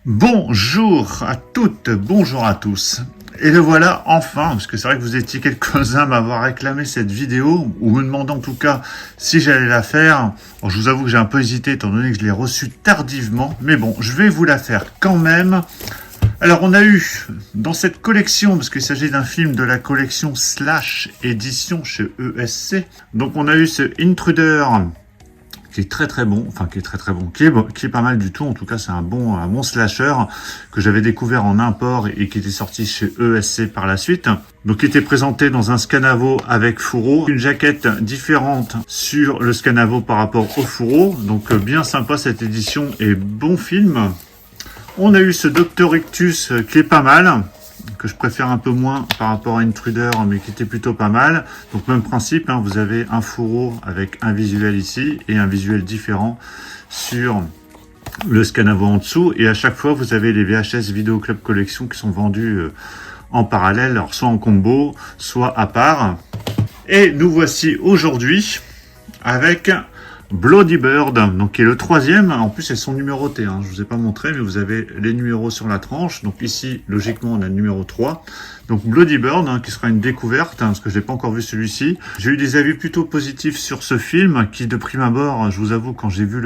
Bonjour à toutes, bonjour à tous. Et le voilà enfin, parce que c'est vrai que vous étiez quelques-uns à m'avoir réclamé cette vidéo, ou me demandant en tout cas si j'allais la faire. Alors, je vous avoue que j'ai un peu hésité étant donné que je l'ai reçue tardivement, mais bon, je vais vous la faire quand même. Alors on a eu dans cette collection, parce qu'il s'agit d'un film de la collection Slash Édition chez ESC, donc on a eu ce Intruder, qui est très bon, qui est pas mal du tout. En tout cas, c'est un bon slasher que j'avais découvert en import et qui était sorti chez ESC par la suite. Donc, qui était présenté dans un Scanavo avec fourreau, une jaquette différente sur le Scanavo par rapport au fourreau. Donc, bien sympa cette édition et bon film. On a eu ce Dr Ictus qui est pas mal, que je préfère un peu moins par rapport à Intruder, mais qui était plutôt pas mal. Donc même principe, hein, vous avez un fourreau avec un visuel ici et un visuel différent sur le Scanavo en dessous. Et à chaque fois, vous avez les VHS Video Club Collection qui sont vendus en parallèle, alors soit en combo, soit à part. Et nous voici aujourd'hui avec Bloody Bird, donc qui est le troisième. En plus, elles sont numérotées, hein. Je vous ai pas montré, mais vous avez les numéros sur la tranche. Donc ici, logiquement, on a le numéro 3. Donc Bloody Bird, hein, qui sera une découverte, hein, parce que je n'ai pas encore vu celui-ci. J'ai eu des avis plutôt positifs sur ce film, qui de prime abord, je vous avoue, quand j'ai vu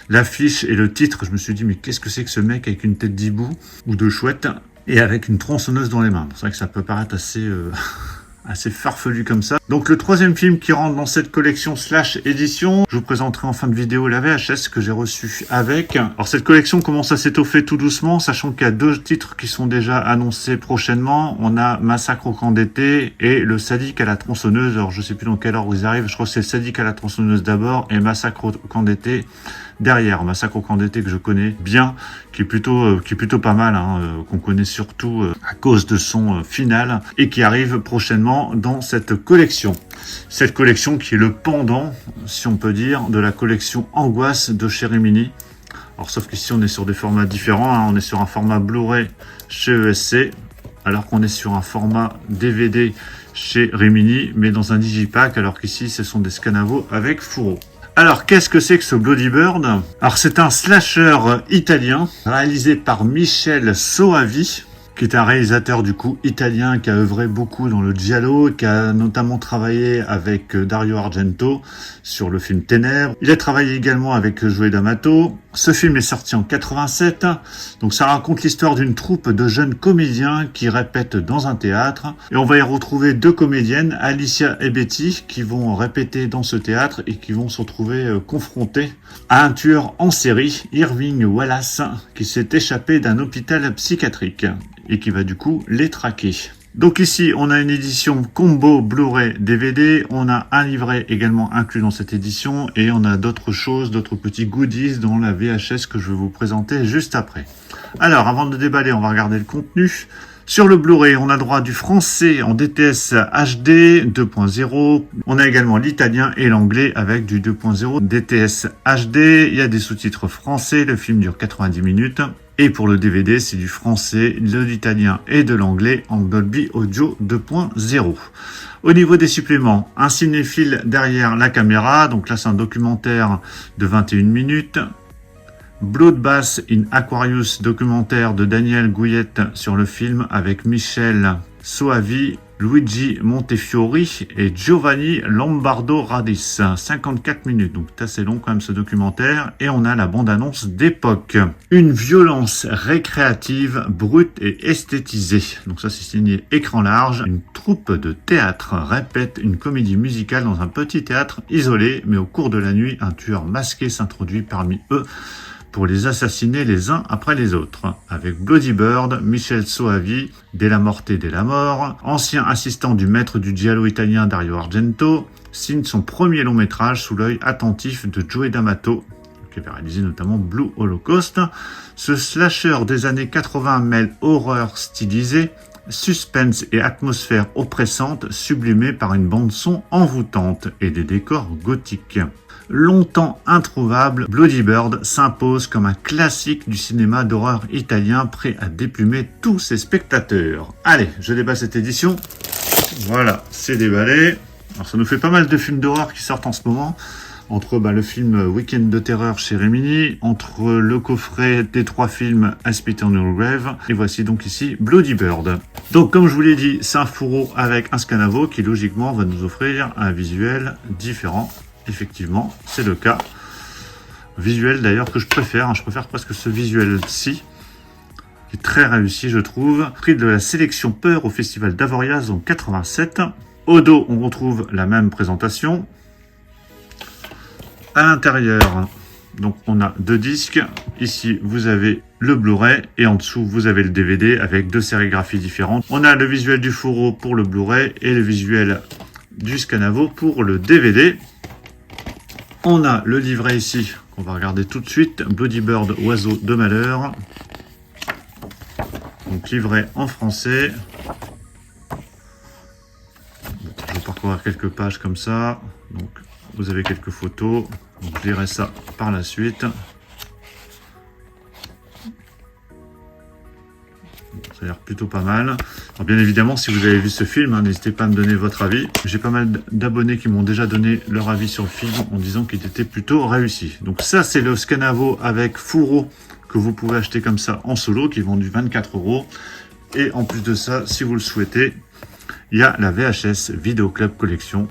l'affiche et le titre, je me suis dit, mais qu'est-ce que c'est que ce mec avec une tête d'hibou ou de chouette et avec une tronçonneuse dans les mains. C'est vrai que ça peut paraître assez farfelu comme ça. Donc le troisième film qui rentre dans cette collection Slash Édition, je vous présenterai en fin de vidéo la VHS que j'ai reçue avec. Alors cette collection commence à s'étoffer tout doucement, sachant qu'il y a deux titres qui sont déjà annoncés prochainement. On a Massacre au camp d'été et le Sadique à la tronçonneuse. Alors je sais plus dans quelle ordre ils arrivent, je crois que c'est le Sadique à la tronçonneuse d'abord et Massacre au camp d'été derrière. Massacre au camp d'été que je connais bien, qui est plutôt pas mal, hein, qu'on connaît surtout à cause de son final et qui arrive prochainement dans cette collection. Cette collection qui est le pendant, si on peut dire, de la collection Angoisse de chez Rimini. Alors sauf qu'ici on est sur des formats différents, hein. On est sur un format Blu-ray chez ESC, alors qu'on est sur un format DVD chez Rimini, mais dans un digipack, alors qu'ici ce sont des Scanavo avec fourreau. Alors, qu'est-ce que c'est que ce Bloody Bird? Alors, c'est un slasher italien réalisé par Michel Soavi, qui est un réalisateur du coup italien qui a œuvré beaucoup dans le giallo, qui a notamment travaillé avec Dario Argento sur le film Ténèbres. Il a travaillé également avec Joe D'Amato. Ce film est sorti en 87, donc ça raconte l'histoire d'une troupe de jeunes comédiens qui répètent dans un théâtre. Et on va y retrouver deux comédiennes, Alicia et Betty, qui vont répéter dans ce théâtre et qui vont se retrouver confrontées à un tueur en série, Irving Wallace, qui s'est échappé d'un hôpital psychiatrique et qui va du coup les traquer. Donc ici, on a une édition combo Blu-ray DVD, on a un livret également inclus dans cette édition et on a d'autres choses, d'autres petits goodies dans la VHS que je vais vous présenter juste après. Alors, avant de déballer, on va regarder le contenu. Sur le Blu-ray, on a droit du français en DTS HD 2.0. On a également l'italien et l'anglais avec du 2.0 DTS HD. Il y a des sous-titres français, le film dure 90 minutes. Et pour le DVD, c'est du français, de l'italien et de l'anglais en Dolby Audio 2.0. Au niveau des suppléments, un cinéphile derrière la caméra. Donc là, c'est un documentaire de 21 minutes. Bloodbath in Aquarius, documentaire de Daniel Gouillette sur le film avec Michel Soavi, Luigi Montefiori et Giovanni Lombardo Radis. 54 minutes, donc c'est assez long quand même ce documentaire. Et on a la bande-annonce d'époque. Une violence récréative, brute et esthétisée. Donc ça c'est signé écran large. Une troupe de théâtre répète une comédie musicale dans un petit théâtre isolé. Mais au cours de la nuit, un tueur masqué s'introduit parmi eux pour les assassiner les uns après les autres. Avec Bloody Bird, Michel Soavi, Della Morte Della Mort, ancien assistant du maître du giallo italien Dario Argento, signe son premier long métrage sous l'œil attentif de Joe D'Amato, qui avait réalisé notamment Blue Holocaust. Ce slasher des années 80 mêle horreur stylisée, suspense et atmosphère oppressante, sublimée par une bande-son envoûtante et des décors gothiques. Longtemps introuvable, Bloody Bird s'impose comme un classique du cinéma d'horreur italien prêt à déplumer tous ses spectateurs. Allez, je déballe cette édition. Voilà, c'est déballé. Alors ça nous fait pas mal de films d'horreur qui sortent en ce moment. entre le film Week-end de terreur chez Remini, entre le coffret des 3 films A Spit on Your Grave, et voici donc ici Bloody Bird. Donc comme je vous l'ai dit, c'est un fourreau avec un Scanavo qui logiquement va nous offrir un visuel différent. Effectivement, c'est le cas. Visuel d'ailleurs que je préfère presque ce visuel-ci, qui est très réussi je trouve. Prix de la sélection Peur au festival d'Avoriaz en 87. Au dos, on retrouve la même présentation. À l'intérieur, donc on a 2 disques. Ici, vous avez le Blu-ray et en dessous, vous avez le DVD avec 2 sérigraphies différentes. On a le visuel du fourreau pour le Blu-ray et le visuel du Scanavo pour le DVD. On a le livret ici, qu'on va regarder tout de suite. Bloody Bird, oiseau de malheur. Donc livret en français. Je vais parcourir quelques pages comme ça. Donc vous avez quelques photos. Donc je lirai ça par la suite. Ça a l'air plutôt pas mal. Alors bien évidemment, si vous avez vu ce film, n'hésitez pas à me donner votre avis. J'ai pas mal d'abonnés qui m'ont déjà donné leur avis sur le film en disant qu'il était plutôt réussi. Donc ça, c'est le Scanavo avec fourreau que vous pouvez acheter comme ça en solo, qui est vendu 24 €. Et en plus de ça, si vous le souhaitez, il y a la VHS Video Club Collection.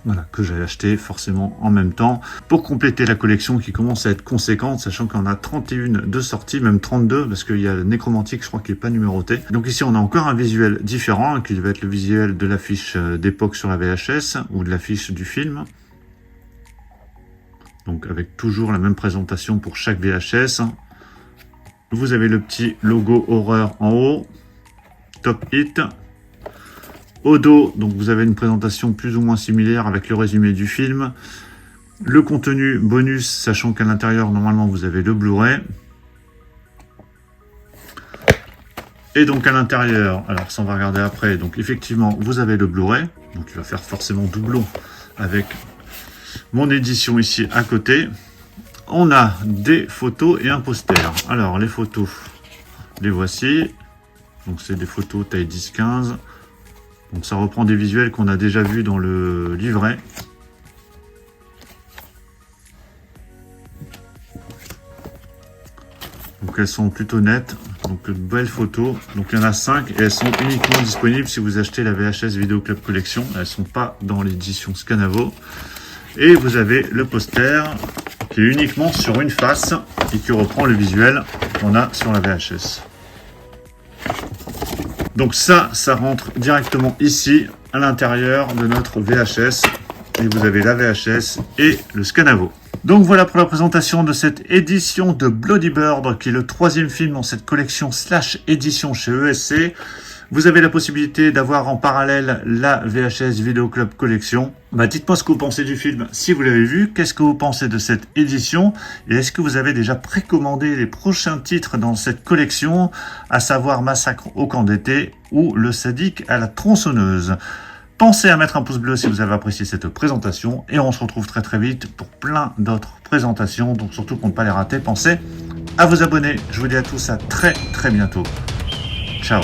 Voilà, que j'ai acheté forcément en même temps pour compléter la collection qui commence à être conséquente, sachant qu'on a 31 de sorties, même 32, parce qu'il y a le Nécromantique, je crois, qui n'est pas numéroté. Donc ici, on a encore un visuel différent, qui va être le visuel de l'affiche d'époque sur la VHS, ou de l'affiche du film. Donc avec toujours la même présentation pour chaque VHS. Vous avez le petit logo horreur en haut, Top Hit. Au dos, donc vous avez une présentation plus ou moins similaire avec le résumé du film. Le contenu bonus, sachant qu'à l'intérieur, normalement, vous avez le Blu-ray. Et donc à l'intérieur, alors ça on va regarder après, donc effectivement, vous avez le Blu-ray. Donc il va faire forcément doublon avec mon édition ici à côté. On a des photos et un poster. Alors les photos, les voici. Donc c'est des photos taille 10-15. Donc ça reprend des visuels qu'on a déjà vus dans le livret. Donc elles sont plutôt nettes. Donc belles photos. Donc il y en a 5 et elles sont uniquement disponibles si vous achetez la VHS Video Club Collection. Elles ne sont pas dans l'édition Scanavo. Et vous avez le poster qui est uniquement sur une face et qui reprend le visuel qu'on a sur la VHS. Donc ça rentre directement ici, à l'intérieur de notre VHS. Et vous avez la VHS et le Scanavo. Donc voilà pour la présentation de cette édition de Bloody Bird, qui est le 3e film dans cette collection / édition chez ESC. Vous avez la possibilité d'avoir en parallèle la VHS Video Club Collection. Dites-moi ce que vous pensez du film si vous l'avez vu. Qu'est-ce que vous pensez de cette édition? Et est-ce que vous avez déjà précommandé les prochains titres dans cette collection, à savoir Massacre au camp d'été ou Le sadique à la tronçonneuse? Pensez à mettre un pouce bleu si vous avez apprécié cette présentation. Et on se retrouve très très vite pour plein d'autres présentations. Donc surtout pour ne pas les rater, pensez à vous abonner. Je vous dis à tous à très très bientôt. Ciao.